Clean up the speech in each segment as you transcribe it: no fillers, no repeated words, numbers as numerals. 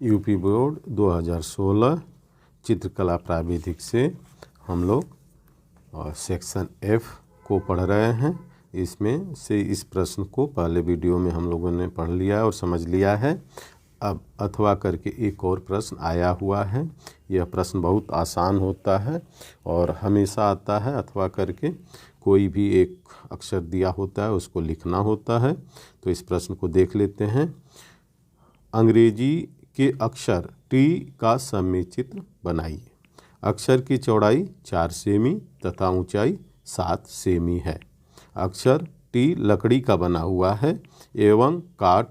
UP board 2016 चित्रकला प्राविधिक से हम लोग सेक्शन एफ को पढ़ रहे हैं। इसमें से इस प्रश्न को पहले वीडियो में हम लोगों ने पढ़ लिया और समझ लिया है। अब अथवा करके एक और प्रश्न आया हुआ है। यह प्रश्न बहुत आसान होता है और हमेशा आता है। अथवा करके कोई भी एक अक्षर दिया होता है, उसको लिखना होता है। तो इस प्रश्न को देख लेते हैं। अंग्रेजी के अक्षर टी का समय चित्र बनाइए। अक्षर की चौड़ाई 4 सेमी तथा ऊंचाई 7 सेमी है। अक्षर टी लकड़ी का बना हुआ है एवं काट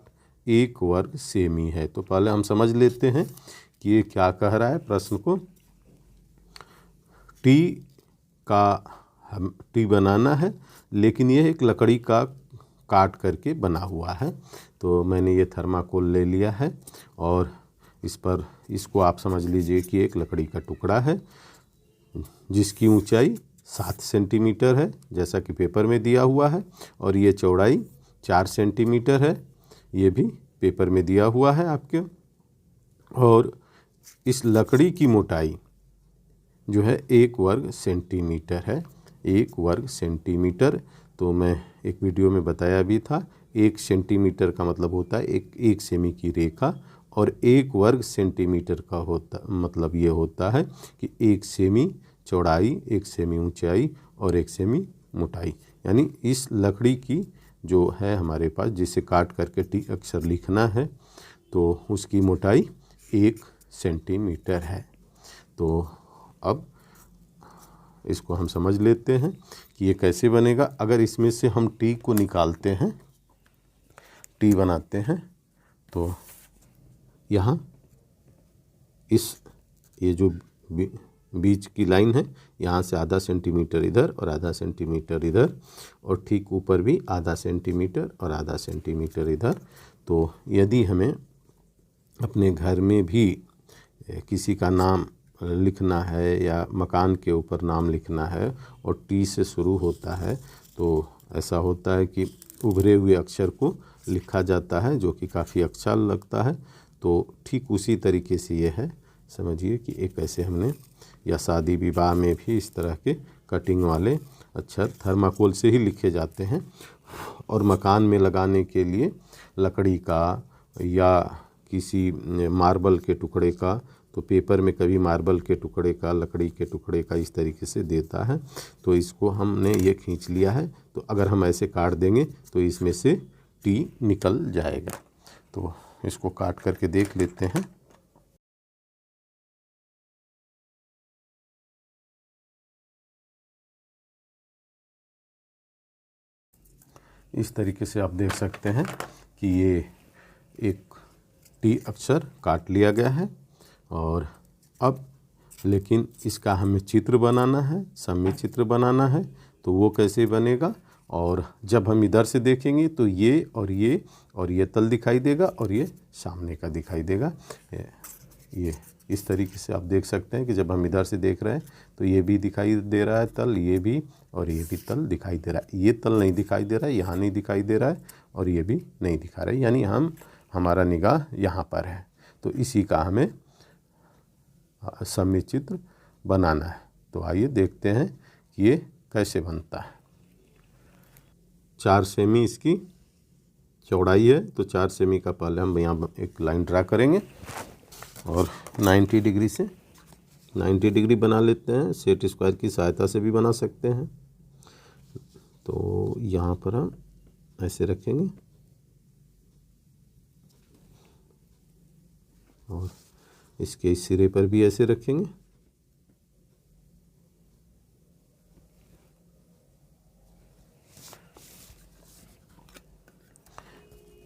1 वर्ग सेमी है। तो पहले हम समझ लेते हैं कि ये क्या कह रहा है प्रश्न को। टी बनाना है, लेकिन यह एक लकड़ी का काट करके बना हुआ है। तो मैंने ये थर्माकोल ले लिया है और इसको आप समझ लीजिए कि एक लकड़ी का टुकड़ा है जिसकी ऊंचाई 7 सेंटीमीटर है, जैसा कि पेपर में दिया हुआ है, और ये चौड़ाई 4 सेंटीमीटर है, ये भी पेपर में दिया हुआ है आपके। और इस लकड़ी की मोटाई जो है 1 वर्ग सेंटीमीटर है। 1 वर्ग सेंटीमीटर, तो मैं एक वीडियो में बताया भी था, 1 सेंटीमीटर का मतलब होता है एक सेमी की रेखा, और 1 वर्ग सेंटीमीटर का मतलब ये होता है कि 1 सेमी चौड़ाई, 1 सेमी ऊंचाई और 1 सेमी मोटाई। यानी इस लकड़ी की जो है हमारे पास, जिसे काट करके टी अक्षर लिखना है, तो उसकी मोटाई 1 सेंटीमीटर है। तो अब इसको हम समझ लेते हैं कि ये कैसे बनेगा। अगर इसमें से हम टी को निकालते हैं, टी बनाते हैं, तो यहाँ ये जो बीच की लाइन है, यहाँ से आधा सेंटीमीटर इधर और आधा सेंटीमीटर इधर, और ठीक ऊपर भी आधा सेंटीमीटर और आधा सेंटीमीटर इधर। तो यदि हमें अपने घर में भी किसी का नाम लिखना है या मकान के ऊपर नाम लिखना है और टी से शुरू होता है, तो ऐसा होता है कि उभरे हुए अक्षर को लिखा जाता है, जो कि काफ़ी अच्छा लगता है। तो ठीक उसी तरीके से ये है, समझिए कि एक ऐसे हमने, या शादी विवाह में भी इस तरह के कटिंग वाले अक्षर थर्माकोल से ही लिखे जाते हैं। और मकान में लगाने के लिए लकड़ी का या किसी मार्बल के टुकड़े का, तो पेपर में कभी मार्बल के टुकड़े का, लकड़ी के टुकड़े का इस तरीके से देता है। तो इसको हमने ये खींच लिया है, तो अगर हम ऐसे काट देंगे तो इसमें से टी निकल जाएगा। तो इसको काट करके देख लेते हैं। इस तरीके से आप देख सकते हैं कि ये एक टी अक्षर काट लिया गया है। और अब लेकिन इसका हमें चित्र बनाना है, समय चित्र बनाना है। तो वो कैसे बनेगा, और जब हम इधर से देखेंगे तो ये और ये तल दिखाई देगा और ये सामने का दिखाई देगा। ये इस तरीके से आप देख सकते हैं कि जब हम इधर से देख रहे हैं तो ये भी दिखाई दे रहा है तल, ये भी, और ये भी तल दिखाई दे रहा है। ये तल नहीं दिखाई दे रहा है, यहाँ नहीं दिखाई दे रहा है, और ये भी नहीं दिखा रहा है, यानी हमारा निगाह यहाँ पर है। तो इसी का हमें समय चित्र बनाना है। तो आइए देखते हैं कि ये कैसे बनता है। 4 सेमी इसकी चौड़ाई है, तो 4 सेमी का पहले हम यहाँ एक लाइन ड्रा करेंगे और 90 डिग्री से 90 डिग्री बना लेते हैं। सेट स्क्वायर की सहायता से भी बना सकते हैं। तो यहाँ पर हम ऐसे रखेंगे और इसके इस सिरे पर भी ऐसे रखेंगे।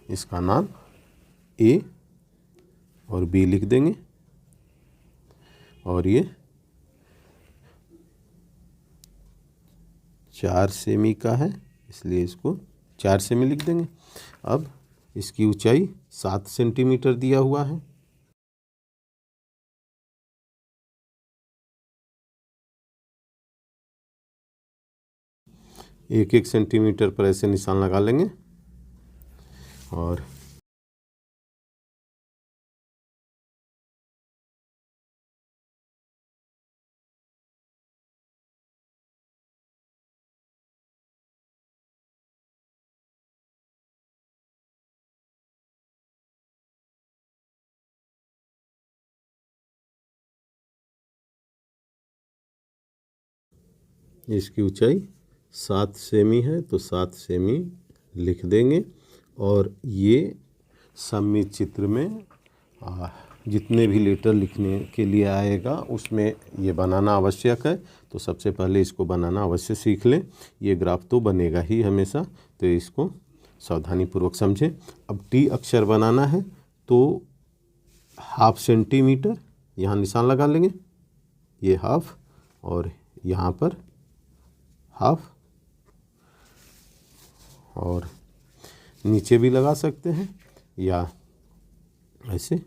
इसका नाम ए और बी लिख देंगे, और ये 4 सेमी का है, इसलिए इसको 4 सेमी लिख देंगे। अब इसकी ऊंचाई 7 सेंटीमीटर दिया हुआ है। एक एक सेंटीमीटर पर ऐसे निशान लगा लेंगे और इसकी ऊंचाई 7 सेमी है तो 7 सेमी लिख देंगे। और ये सममित चित्र में जितने भी लेटर लिखने के लिए आएगा उसमें ये बनाना आवश्यक है। तो सबसे पहले इसको बनाना अवश्य सीख लें। ये ग्राफ तो बनेगा ही हमेशा, तो इसको सावधानीपूर्वक समझें। अब टी अक्षर बनाना है तो 1/2 सेंटीमीटर यहाँ निशान लगा लेंगे, ये 1/2 और यहाँ पर 1/2 और नीचे भी लगा सकते हैं या ऐसे।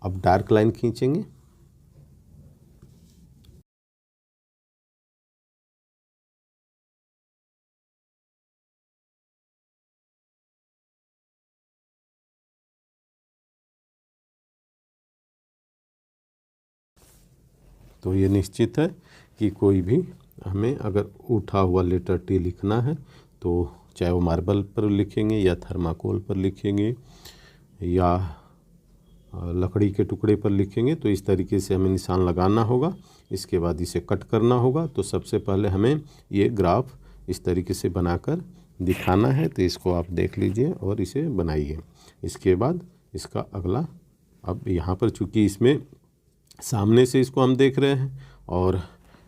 अब डार्क लाइन खींचेंगे। तो ये निश्चित है कि कोई भी हमें अगर उठा हुआ लेटर टी लिखना है तो चाहे वो मार्बल पर लिखेंगे या थर्माकोल पर लिखेंगे या लकड़ी के टुकड़े पर लिखेंगे, तो इस तरीके से हमें निशान लगाना होगा। इसके बाद इसे कट करना होगा। तो सबसे पहले हमें ये ग्राफ इस तरीके से बनाकर दिखाना है। तो इसको आप देख लीजिए और इसे बनाइए। इसके बाद इसका अगला, अब यहाँ पर चूँकि इसमें सामने से इसको हम देख रहे हैं और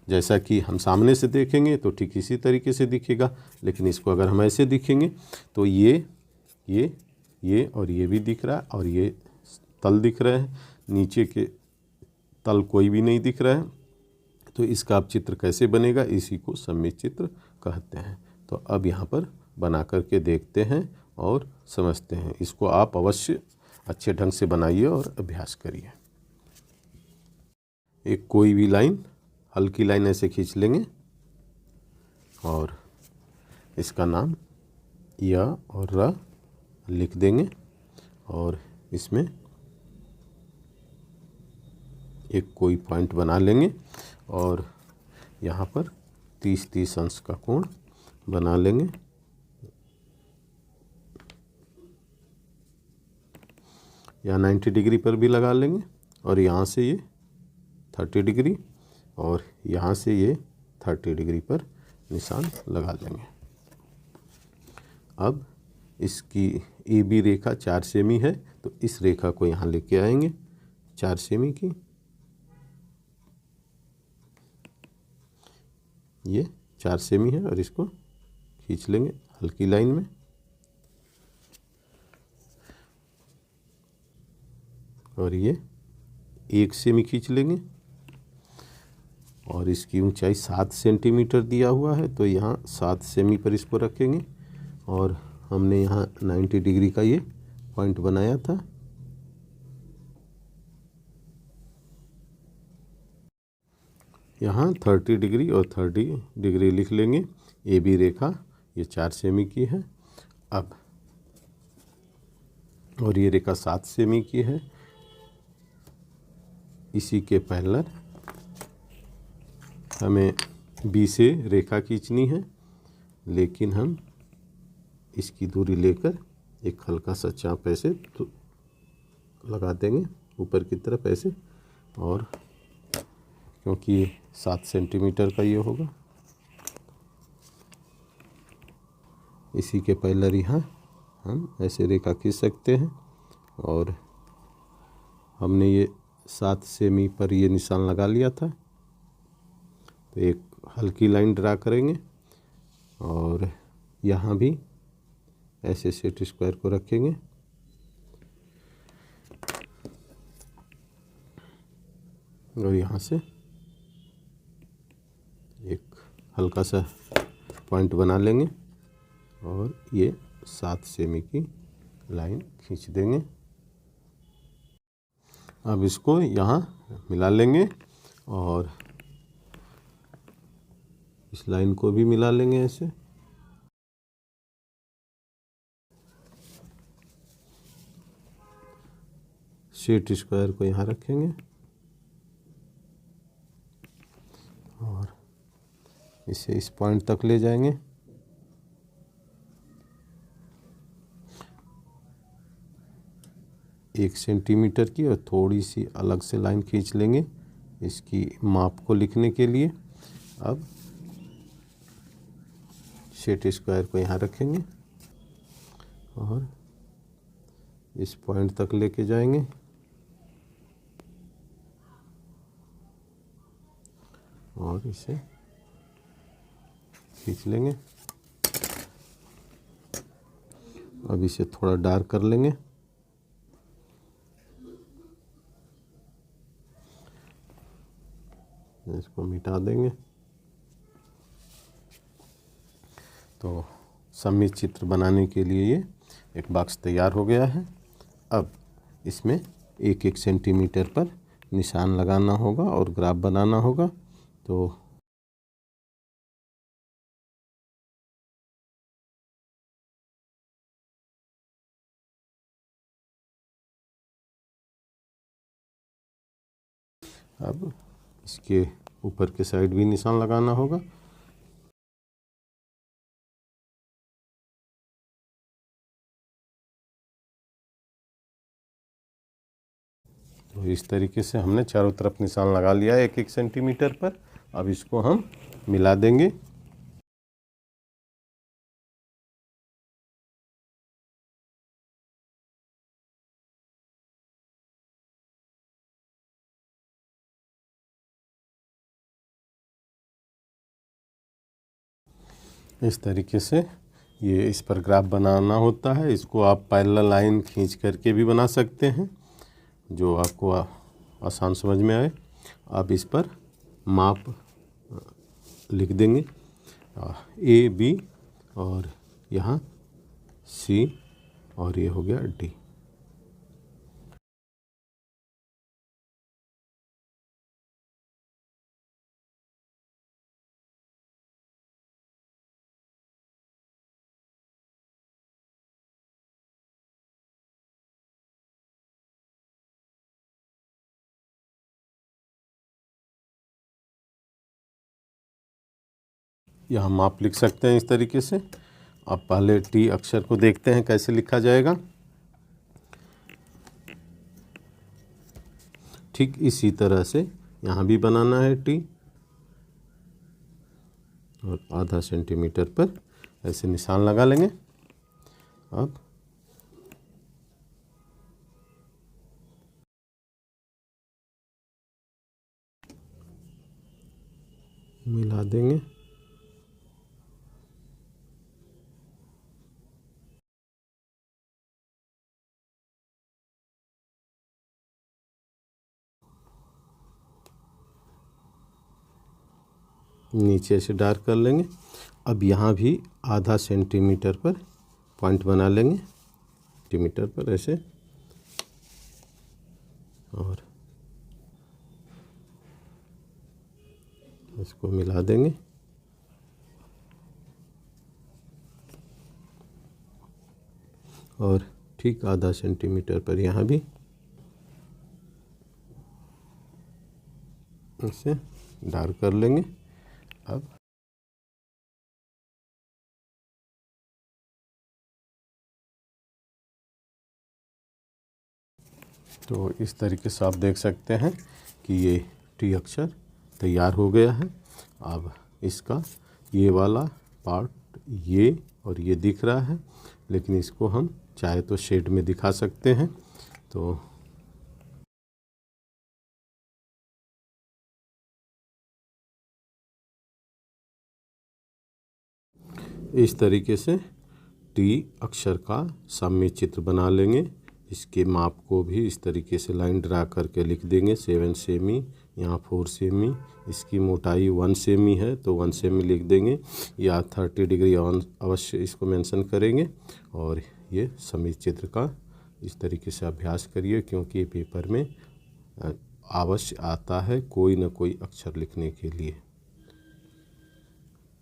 जैसा कि हम सामने से देखेंगे तो ठीक इसी तरीके से दिखेगा, लेकिन इसको अगर हम ऐसे दिखेंगे तो ये और ये भी दिख रहा है और ये तल दिख रहे हैं, नीचे के तल कोई भी नहीं दिख रहा है। तो इसका अब चित्र कैसे बनेगा, इसी को सममित चित्र कहते हैं। तो अब यहाँ पर बना करके देखते हैं और समझते हैं। इसको आप अवश्य अच्छे ढंग से बनाइए और अभ्यास करिए। एक कोई भी लाइन, हल्की लाइन ऐसे खींच लेंगे और इसका नाम य और र लिख देंगे और इसमें एक कोई पॉइंट बना लेंगे और यहाँ पर 30-30 अंश का कोण बना लेंगे। यहाँ 90 डिग्री पर भी लगा लेंगे और यहाँ से ये 30 डिग्री और यहाँ से ये 30 डिग्री पर निशान लगा लेंगे। अब इसकी ए बी रेखा 4 सेमी है तो इस रेखा को यहाँ लेके आएंगे 4 सेमी की। ये 4 सेमी है और इसको खींच लेंगे हल्की लाइन में। और ये 1 सेमी खींच लेंगे और इसकी ऊंचाई 7 सेंटीमीटर दिया हुआ है तो यहाँ 7 सेमी पर इसको रखेंगे और हमने यहाँ 90 डिग्री का ये पॉइंट बनाया था। यहाँ 30 डिग्री और 30 डिग्री लिख लेंगे। ए बी रेखा ये 4 सेमी की है। अब और ये रेखा 7 सेमी की है। इसी के पैरेलल हमें बी से रेखा खींचनी है, लेकिन हम इसकी दूरी लेकर एक हल्का सा चाप ऐसे तो लगा देंगे ऊपर की तरफ ऐसे, और क्योंकि 7 सेंटीमीटर का ये होगा, इसी के पैरेलल यहाँ हम ऐसे रेखा खींच सकते हैं। और हमने ये 7 सेमी पर ये निशान लगा लिया था तो एक हल्की लाइन ड्रा करेंगे और यहाँ भी ऐसे सेट स्क्वायर को रखेंगे और यहाँ से एक हल्का सा पॉइंट बना लेंगे और ये 7 सेमी की लाइन खींच देंगे। अब इसको यहाँ मिला लेंगे और इस लाइन को भी मिला लेंगे ऐसे। सेट स्क्वायर को यहाँ रखेंगे और इसे इस पॉइंट तक ले जाएंगे। 1 सेंटीमीटर की, और थोड़ी सी अलग से लाइन खींच लेंगे इसकी माप को लिखने के लिए। अब सेट स्क्वायर को यहाँ रखेंगे और इस पॉइंट तक लेके जाएंगे और इसे खींच लेंगे। अब इसे थोड़ा डार्क कर लेंगे। इसको मिटा देंगे। तो सममित चित्र बनाने के लिए ये एक बॉक्स तैयार हो गया है। अब इसमें 1-1 सेंटीमीटर पर निशान लगाना होगा और ग्राफ बनाना होगा। तो अब इसके ऊपर के साइड भी निशान लगाना होगा। तो इस तरीके से हमने चारों तरफ निशान लगा लिया है 1-1 सेंटीमीटर पर। अब इसको हम मिला देंगे। इस तरीके से ये इस पर ग्राफ बनाना होता है। इसको आप पैरेलल लाइन खींच करके भी बना सकते हैं, जो आपको आसान समझ में आए। आप इस पर माप लिख देंगे A, B और यहाँ C और ये हो गया D। यहाँ माप लिख सकते हैं इस तरीके से। अब पहले टी अक्षर को देखते हैं कैसे लिखा जाएगा। ठीक इसी तरह से यहाँ भी बनाना है टी, और आधा सेंटीमीटर पर ऐसे निशान लगा लेंगे। अब मिला देंगे। नीचे से डार्क कर लेंगे। अब यहाँ भी आधा सेंटीमीटर पर पॉइंट बना लेंगे, सेंटीमीटर पर ऐसे, और इसको मिला देंगे। और ठीक आधा सेंटीमीटर पर यहाँ भी इसे डार्क कर लेंगे। अब तो इस तरीके से आप देख सकते हैं कि ये टी अक्षर तैयार हो गया है। अब इसका ये वाला पार्ट ये और ये दिख रहा है, लेकिन इसको हम चाहे तो शेड में दिखा सकते हैं। तो इस तरीके से टी अक्षर का सममित चित्र बना लेंगे। इसके माप को भी इस तरीके से लाइन ड्रा करके लिख देंगे 7 सेमी, यहाँ 4 सेमी। इसकी मोटाई 1 सेमी है तो 1 सेमी लिख देंगे, या 30 डिग्री ऑन अवश्य इसको मेंशन करेंगे। और ये सममित चित्र का इस तरीके से अभ्यास करिए, क्योंकि पेपर में अवश्य आता है कोई ना कोई अक्षर लिखने के लिए।